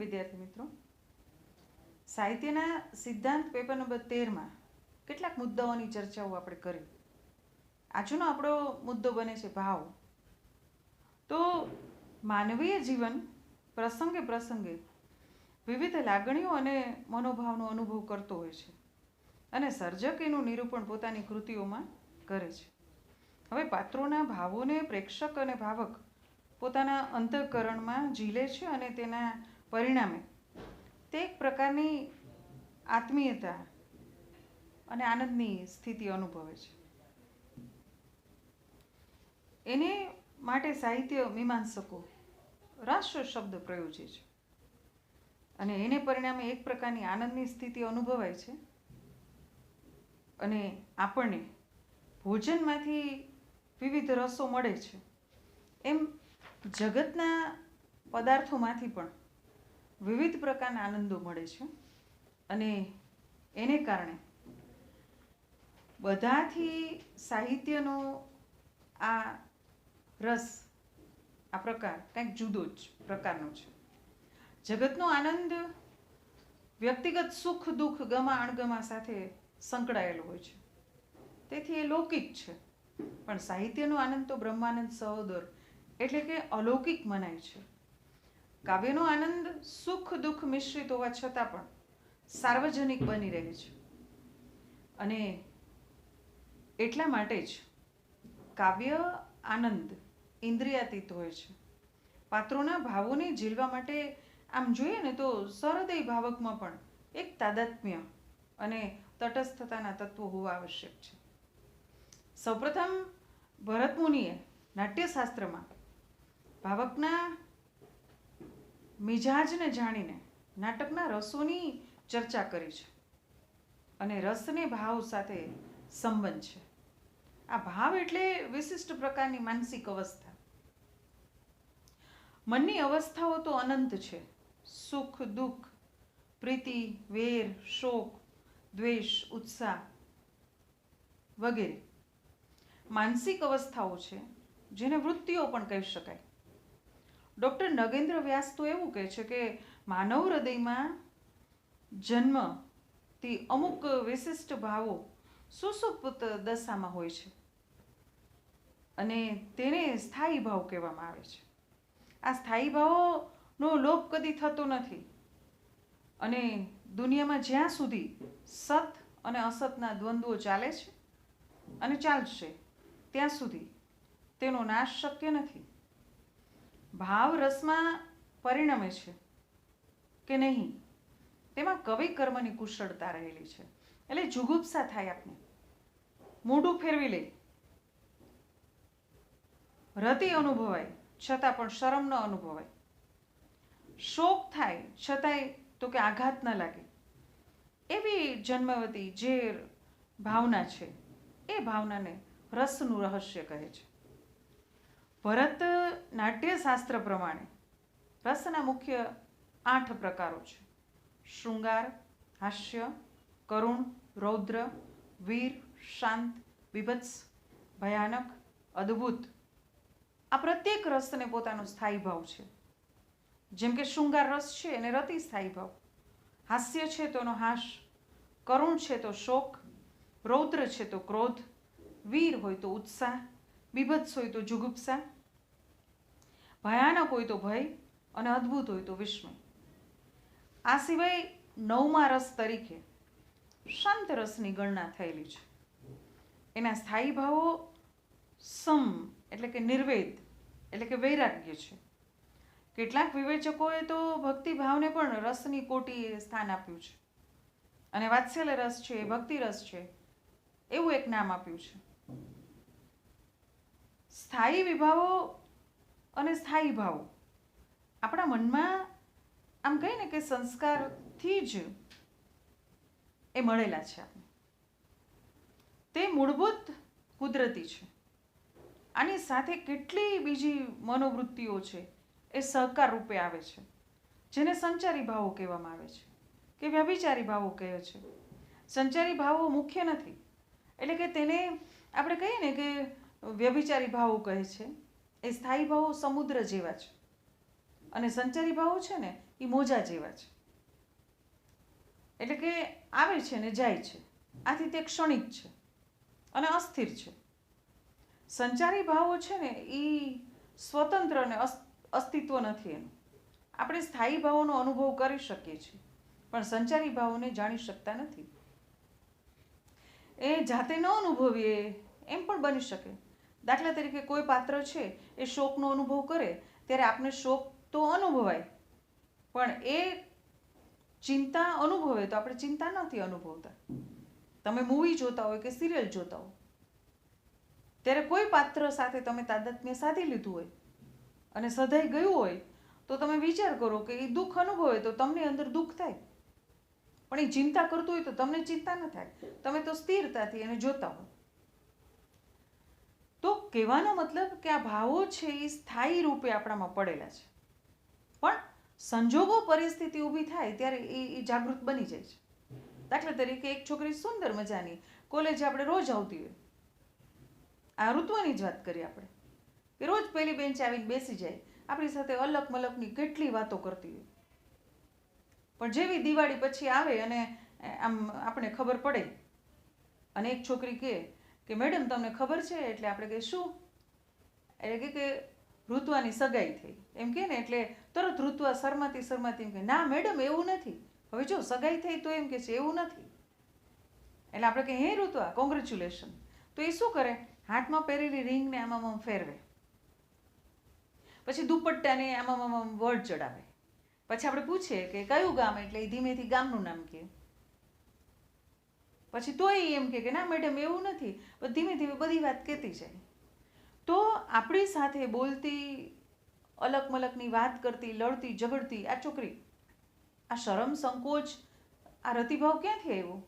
વિદ્યાર્થી મિત્રો, સાહિત્યના સિદ્ધાંત પેપર નંબર 13માં કેટલાક મુદ્દાઓની ચર્ચાઓ આપણે કરી. આજનો આપણો મુદ્દો બને છે ભાવ. તો માનવીય જીવન પ્રસંગે પ્રસંગે વિવિધ લાગણીઓ અને મનોભાવનો અનુભવ કરતો હોય છે અને સર્જક એનું નિરૂપણ પોતાની કૃતિઓમાં કરે છે. હવે પાત્રોના ભાવોને પ્રેક્ષક અને ભાવક પોતાના અંતઃકરણમાં ઝીલે છે અને તેના પરિણામે તે એક પ્રકારની આત્મીયતા અને આનંદની સ્થિતિ અનુભવે છે. એને માટે સાહિત્ય મીમાંસકો રાષ્ટ્ર શબ્દ પ્રયોજે છે અને એને પરિણામે એક પ્રકારની આનંદની સ્થિતિ અનુભવાય છે અને આપણને ભોજનમાંથી વિવિધ રસો મળે છે, એમ જગતના પદાર્થોમાંથી પણ વિવિધ પ્રકારના આનંદો મળે છે અને એને કારણે બધાથી સાહિત્યનો આ રસ, આ પ્રકાર કંઈક જુદો જ પ્રકારનો છે. જગતનો આનંદ વ્યક્તિગત સુખ દુઃખ ગમા અણગમા સાથે સંકળાયેલો હોય છે, તેથી એ લૌકિક છે. પણ સાહિત્યનો આનંદ તો બ્રહ્માનંદ સહોદર એટલે કે અલૌકિક મનાય છે. કાવ્યનો આનંદ સુખ દુઃખ મિશ્રિત હોવા છતાં પણ સાર્વજનિક બની રહે છે અને એટલા માટે જ કાવ્ય આનંદ ઇન્દ્રિયાતીત હોય છે. પાત્રોના ભાવોને ઝીલવા માટે આમ જોઈએ ને તો સહૃદય ભાવકમાં પણ એક તાદાત્મ્ય અને તટસ્થતાના તત્વો હોવા આવશ્યક છે. સૌપ્રથમ ભરતમુનિએ નાટ્યશાસ્ત્રમાં ભાવકના મિજાજને જાણીને નાટકના રસોની ચર્ચા કરી છે અને રસને ભાવ સાથે સંબંધ છે. આ ભાવ એટલે વિશિષ્ટ પ્રકારની માનસિક અવસ્થા. મનની અવસ્થાઓ તો અનંત છે. સુખ દુઃખ, પ્રીતિ વેર, શોક દ્વેષ, ઉત્સાહ વગેરે માનસિક અવસ્થાઓ છે જેને વૃત્તિઓ પણ કહી શકાય. ડૉક્ટર નગેન્દ્ર વ્યાસ તો એવું કહે છે કે માનવ હૃદયમાં જન્મથી અમુક વિશિષ્ટ ભાવો સુષુપ્ત દશામાં હોય છે અને તેને સ્થાયી ભાવ કહેવામાં આવે છે. આ સ્થાયી ભાવોનો લોપ કદી થતો નથી અને દુનિયામાં જ્યાં સુધી સત અને અસતના દ્વંદ્વો ચાલે છે અને ચાલશે ત્યાં સુધી તેનો નાશ શક્ય નથી. ભાવ રસમાં પરિણમે છે કે નહીં તેમાં કવિ કર્મની કુશળતા રહેલી છે. એટલે જુગુપ્સા થાય, આપણે મોઢું ફેરવી લે, રતિ અનુભવાય છતાં પણ શરમ ન અનુભવાય, શોક થાય છતાંય તો કે આઘાત ન લાગે, એવી જન્મવતી જે ભાવના છે એ ભાવનાને રસનું રહસ્ય કહે છે. ભરત નાટ્યશાસ્ત્ર પ્રમાણે રસના મુખ્ય 8 પ્રકારો છે: શૃંગાર, હાસ્ય, કરુણ, રૌદ્ર, વીર, શાંત, બીભત્સ, ભયાનક, અદ્ભુત. આ પ્રત્યેક રસને પોતાનો સ્થાયી ભાવ છે. જેમ કે શૃંગાર રસ છે એને રતિ સ્થાયી ભાવ, હાસ્ય છે તો એનો હાસ, કરુણ છે તો શોક, રૌદ્ર છે તો ક્રોધ, વીર હોય તો ઉત્સાહ, બીભત્સ હોય તો જુગુપ્સા, ભયાનક હોય તો ભય અને અદ્ભુત હોય તો વિસ્મય. આ સિવાય 9મા રસ તરીકે શાંત રસની ગણના થયેલી છે. એના સ્થાયી ભાવો સમ એટલે કે નિર્વેદ એટલે કે વૈરાગ્ય છે. કેટલાક વિવેચકોએ તો ભક્તિ ભાવને પણ રસની કોટીએ સ્થાન આપ્યું છે અને વાત્સલ્ય રસ છે એ ભક્તિ રસ છે એવું એક નામ આપ્યું છે. સ્થાયી વિભાવો અને સ્થાયી ભાવો આપણા મનમાં આમ કહીએ ને કે સંસ્કારથી જ એ મળેલા છે. આપણે તે મૂળભૂત કુદરતી છે. આની સાથે કેટલી બીજી મનોવૃત્તિઓ છે એ સહકાર રૂપે આવે છે, જેને સંચારી ભાવો કહેવામાં આવે છે કે વ્યભિચારી ભાવો કહે છે. સંચારી ભાવો મુખ્ય નથી, એટલે કે તેને આપણે કહીએ ને કે વ્યભિચારી ભાવો કહે છે. એ સ્થાયી ભાવો સમુદ્ર જેવા છે અને સંચારી ભાવો છે ને એ મોજા જેવા છે, એટલે કે આવે છે ને જાય છે. આથી તે ક્ષણિક છે અને અસ્થિર છે. સંચારી ભાવો છે ને એ સ્વતંત્ર અને અસ્તિત્વ નથી એનું. આપણે સ્થાયી ભાવોનો અનુભવ કરી શકીએ છીએ, પણ સંચારી ભાવોને જાણી શકતા નથી. એ જાતે ન અનુભવીએ એમ પણ બની શકે. દાખલા તરીકે કોઈ પાત્ર છે એ શોકનો અનુભવ કરે ત્યારે આપને શોક તો અનુભવાય, પણ એ ચિંતા અનુભવે તો આપણે ચિંતા નથી અનુભવતા. તમે મૂવી જોતા હોય કે સિરિયલ જોતા હો ત્યારે કોઈ પાત્ર સાથે તમે તાદાત્મ્ય સાધી લીધું હોય અને સધાઈ ગયું હોય તો તમે વિચાર કરો કે એ દુઃખ અનુભવે તો તમને અંદર દુઃખ થાય, પણ એ ચિંતા કરતું હોય તો તમને ચિંતા ન થાય. તમે તો સ્થિરતાથી એને જોતા હો. તો કહેવાનો મતલબ કે આ ભાવો છે એ સ્થાયી રૂપે આપણામાં પડેલા છે, પણ સંજોગો પરિસ્થિતિ ઊભી થાય ત્યારે એ જાગૃત બની જાય છે. દાખલા તરીકે એક છોકરી સુંદર મજાની કોલેજ આપણે રોજ આવતી હોય, આ ઋતુની જ વાત કરીએ આપણે, કે રોજ પહેલી બેન્ચ આવીને બેસી જાય, આપણી સાથે અલગ મલકની કેટલી વાતો કરતી હોય, પણ જેવી દિવાળી પછી આવે અને આમ આપણે ખબર પડે અને એક છોકરી કહે કે મેડમ તમને ખબર છે, એટલે આપણે કહીએ શું? એટલે કે ઋતુની સગાઈ થઈ એમ કે ને, એટલે તરત ઋતુ શરમાતી એમ કે ના મેડમ એવું નથી. હવે જો સગાઈ થઈ તો એમ કે છે એવું નથી. એટલે આપણે કહીએ હે ઋતુ કોંગ્રેચ્યુલેશન. તો એ શું કરે? હાથમાં પહેરેલી રિંગને આમાં ફેરવે, પછી દુપટ્ટાને આમાં વડ ચડાવે. પછી આપણે પૂછીએ કે કયું ગામ, એટલે એ ધીમેથી ગામનું નામ કહે. પછી તોય એમ કે ના મેડમ એવું નથી, ધીમે ધીમે બધી વાત કહેતી જાય. તો આપણી સાથે બોલતી, અલગ મલકની વાત કરતી, લડતી ઝઘડતી આ છોકરી, આ શરમ સંકોચ, આ રતિભાવ ક્યાંથી આવ્યો?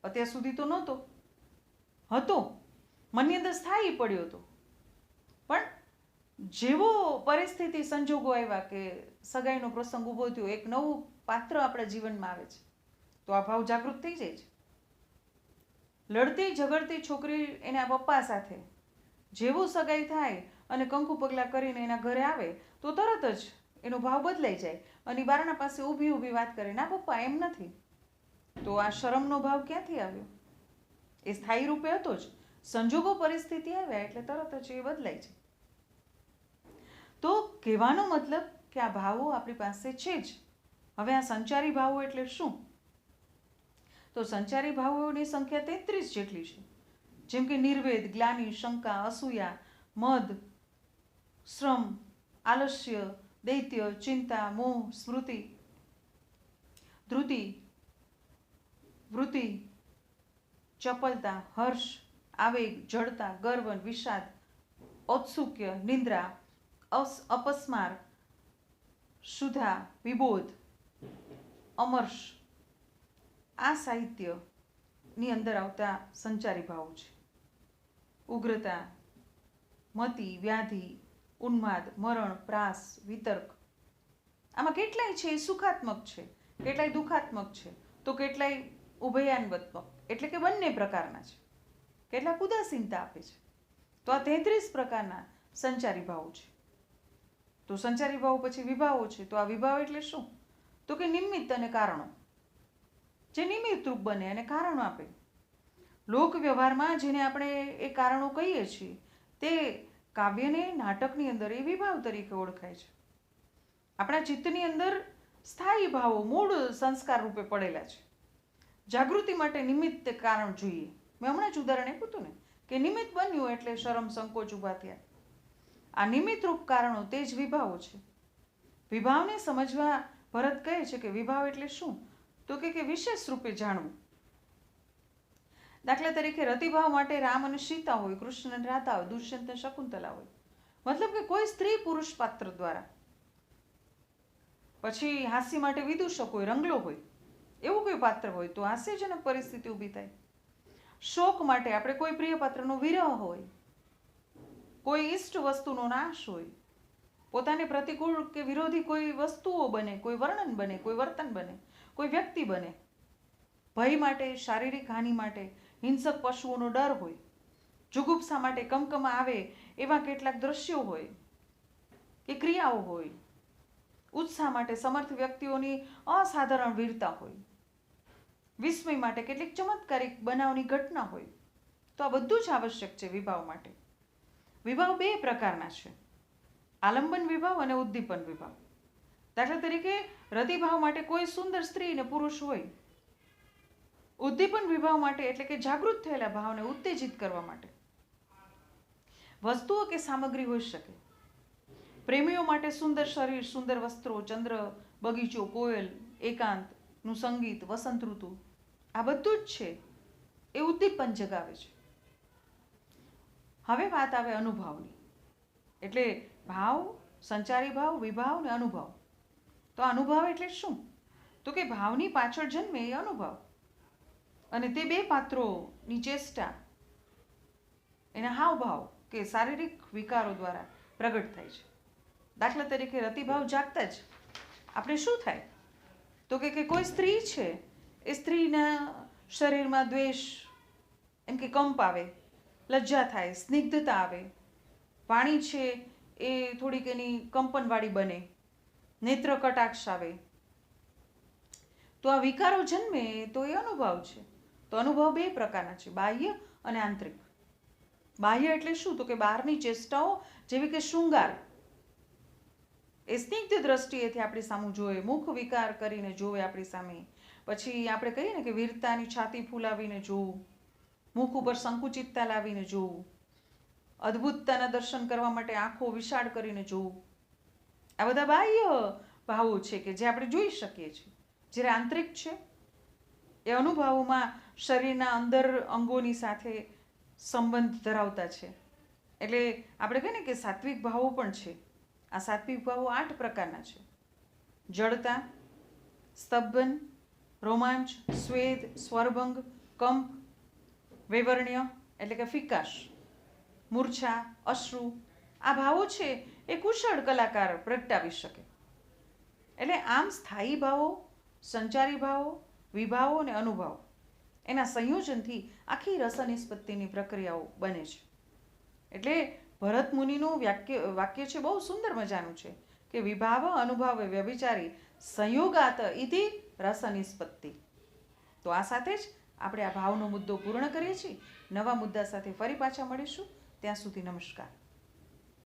અત્યાર સુધી તો નહોતો, હતો મનની અંદર સ્થાયી પડ્યો હતો, પણ જેવો પરિસ્થિતિ સંજોગો આવ્યા કે સગાઈનો પ્રસંગ ઊભો થયો, એક નવું પાત્ર આપણા જીવનમાં આવે છે, તો આ ભાવ જાગૃત થઈ જાય છે. લડતી ઝઘડતી છોકરી એના પપ્પા સાથે જેવું સગાઈ થાય અને કંકુ પગલાં કરીને એના ઘરે આવે તો તરત જ એનો ભાવ બદલાઈ જાય અને બારણા પાસે ઊભી વાત કરે, ના પપ્પા એમ નથી. તો આ શરમનો ભાવ ક્યાંથી આવ્યો? એ સ્થાયી રૂપે હતો જ, સંજોગો પરિસ્થિતિ આવ્યા એટલે તરત જ એ બદલાય છે. તો કહેવાનો મતલબ કે આ ભાવો આપણી પાસે છે જ. હવે આ સંચારી ભાવો એટલે શું? તો સંચારી ભાવોની સંખ્યા 33 જેટલી છે, જેમ કે નિર્વેદ, ગ્લાનિ, શંકા, અસૂયા, મદ, શ્રમ, આલસ્ય, દૈત્ય, ચિંતા, મોહ, સ્મૃતિ, ધૃતિ, વૃત્તિ, ચપલતા, હર્ષ, આવેગ, જડતા, ગર્વ, વિષાદ, ઔત્સુક્ય, નિંદ્રા, અપસ્માર, શુદ્ધા, વિબોધ, અમર્ષ. આ સાહિત્યની અંદર આવતા સંચારી ભાવો છે. ઉગ્રતા, મતિ, વ્યાધિ, ઉન્માદ, મરણ, પ્રાસ, વિતર્ક. આમાં કેટલાય છે એ સુખાત્મક છે, કેટલાય દુઃખાત્મક છે, તો કેટલાય ઉભયાન્વત્મક, એટલે કે બંને પ્રકારના છે. કેટલાક ઉદાસીનતા આપે છે. તો આ 33 પ્રકારના સંચારી ભાવો છે. તો સંચારી ભાવો પછી વિભાવો છે. તો આ વિભાવ એટલે શું? તો કે નિમિત્ત અને કારણો, જે નિમિત્ત રૂપ બને અને કારણો આપે. લોક વ્યવહારમાં જેને આપણે એ કારણો કહીએ છીએ તે કાવ્યને, નાટકની અંદર એ વિભાવ તરીકે ઓળખાય છે. આપણા ચિત્તની અંદર સ્થાયી ભાવો મૂળ સંસ્કાર રૂપે પડેલા છે. જાગૃતિ માટે નિમિત્ત કારણ જોઈએ. મેં હમણાં જ ઉદાહરણ આપ્યું હતું ને કે નિમિત્ત બન્યું એટલે શરમ સંકોચ ઊભા થયા. આ નિમિત્ત રૂપ કારણો તે જ વિભાવો છે. વિભાવને સમજવા ભરત કહે છે કે વિભાવ એટલે શું? તો કે વિશેષ રૂપે જાણવું. દાખલા તરીકે રતિભાવ માટે રામ અને સીતા હોય, કૃષ્ણ અને રાધા હોય, દુષ્યંત અને શકુંતલા હોય. મતલબ કે કોઈ સ્ત્રી પુરુષ પાત્ર દ્વારા. પછી હાસ્ય માટે વિદૂષક હોય, રંગલો હોય, એવું કોઈ પાત્ર હોય તો હાસ્યજનક પરિસ્થિતિ ઊભી થાય. શોક માટે આપણે કોઈ પ્રિય પાત્રનો વિરહ હોય, કોઈ ઈષ્ટ વસ્તુનો નાશ હોય, પોતાને પ્રતિકૂળ કે વિરોધી કોઈ વસ્તુઓ બને, કોઈ વર્ણન બને, કોઈ વર્તન બને, કોઈ વ્યક્તિ બને. ભય માટે, શારીરિક હાનિ માટે, હિંસક પશુઓનો ડર હોય, જુગુપ્સા માટે કમકમા આવે એવા કેટલાક દ્રશ્યો હોય કે ક્રિયાઓ હોય, ઉત્સાહ માટે સમર્થ વ્યક્તિઓની અસાધારણ વીરતા હોય, વિસ્મય માટે કેટલીક ચમત્કારિક બનાવની ઘટના હોય, તો આ બધું જ આવશ્યક છે વિભાવ માટે. વિભાવ બે પ્રકારના છે, આલંબન વિભાવ અને ઉદ્દીપન વિભાવ. દાખલા તરીકે રતિભાવ માટે કોઈ સુંદર સ્ત્રી અને પુરુષ હોય. ઉદ્દીપન વિભાવ માટે એટલે કે જાગૃત થયેલા ભાવને ઉત્તેજિત કરવા માટે વસ્તુઓ કે સામગ્રી હોઈ શકે. પ્રેમીઓ માટે સુંદર શરીર, સુંદર વસ્ત્રો, ચંદ્ર, બગીચો, કોયલ, એકાંતનું સંગીત, વસંત ઋતુ, આ બધું જ છે એ ઉદ્દીપન જગાવે છે. હવે વાત આવે અનુભાવની, એટલે ભાવ, સંચારી ભાવ, વિભાવ ને અનુભાવ. તો અનુભાવ એટલે શું? તો કે ભાવની પાછળ જન્મે એ અનુભાવ, અને તે બે પાત્રોની ચેષ્ટા, એના હાવભાવ કે શારીરિક વિકારો દ્વારા પ્રગટ થાય છે. દાખલા તરીકે રતિભાવ જાગતા જ આપણે શું થાય? તો કે કોઈ સ્ત્રી છે, એ સ્ત્રીના શરીરમાં દ્વેષ, એમ કે કંપ આવે, લજ્જા થાય, સ્નિગ્ધતા આવે, વાણી છે એ થોડીક એની કંપનવાળી બને, નેત્ર કટાક્ષ આવે. તો આ વિકારો જન્મે તો એ અનુભાવ છે. તો અનુભાવ બે પ્રકારના છે, બાહ્ય અને આંતરિક. બાહ્ય એટલે શું? તો કે બહારની ચેષ્ટાઓ, જેવી કે શૃંગાર, એ સ્નિગ્ધ દ્રષ્ટિએથી આપણી સામે જોવે, મુખ વિકાર કરીને જોવે આપણી સામે. પછી આપણે કહીએ ને કે વીરતાની છાતી ફૂલાવીને જોવું, મુખ ઉપર સંકુચિતતા લાવીને જોવું, અદ્ભુતતાના દર્શન કરવા માટે આંખો વિશાળ કરીને જોવું. આ બધા બાહ્ય ભાવો છે કે જે આપણે જોઈ શકીએ છીએ. જ્યારે આંતરિક છે એ અનુભાવોમાં શરીરના અંદર અંગોની સાથે સંબંધ ધરાવતા છે. એટલે આપણે કહીએ ને કે સાત્વિક ભાવો પણ છે. આ સાત્વિક ભાવો 8 પ્રકારના છે: જડતા, સ્તબ્ધન, રોમાંચ, સ્વેદ, સ્વરભંગ, કંપ, વૈવર્ણ્ય એટલે કે ફિકાશ, મૂર્છા, અશ્રુ. આ ભાવો છે એ કુશળ કલાકાર પ્રગટાવી શકે. એટલે આમ સ્થાયી ભાવો, સંચારી ભાવો, વિભાવો અને અનુભાવ, એના સંયોજનથી આખી રસનિષ્પત્તિની પ્રક્રિયાઓ બને છે. એટલે ભરત મુનિનું વાક્ય છે, બહુ સુંદર મજાનું છે કે વિભાવ અનુભાવ વ્યભિચારી સંયોગાત ઇતિ રસનિષ્પત્તિ. તો આ સાથે જ આપણે આ ભાવનો મુદ્દો પૂર્ણ કરીએ છીએ. નવા મુદ્દા સાથે ફરી પાછા મળીશું. ત્યાં સુધી નમસ્કાર.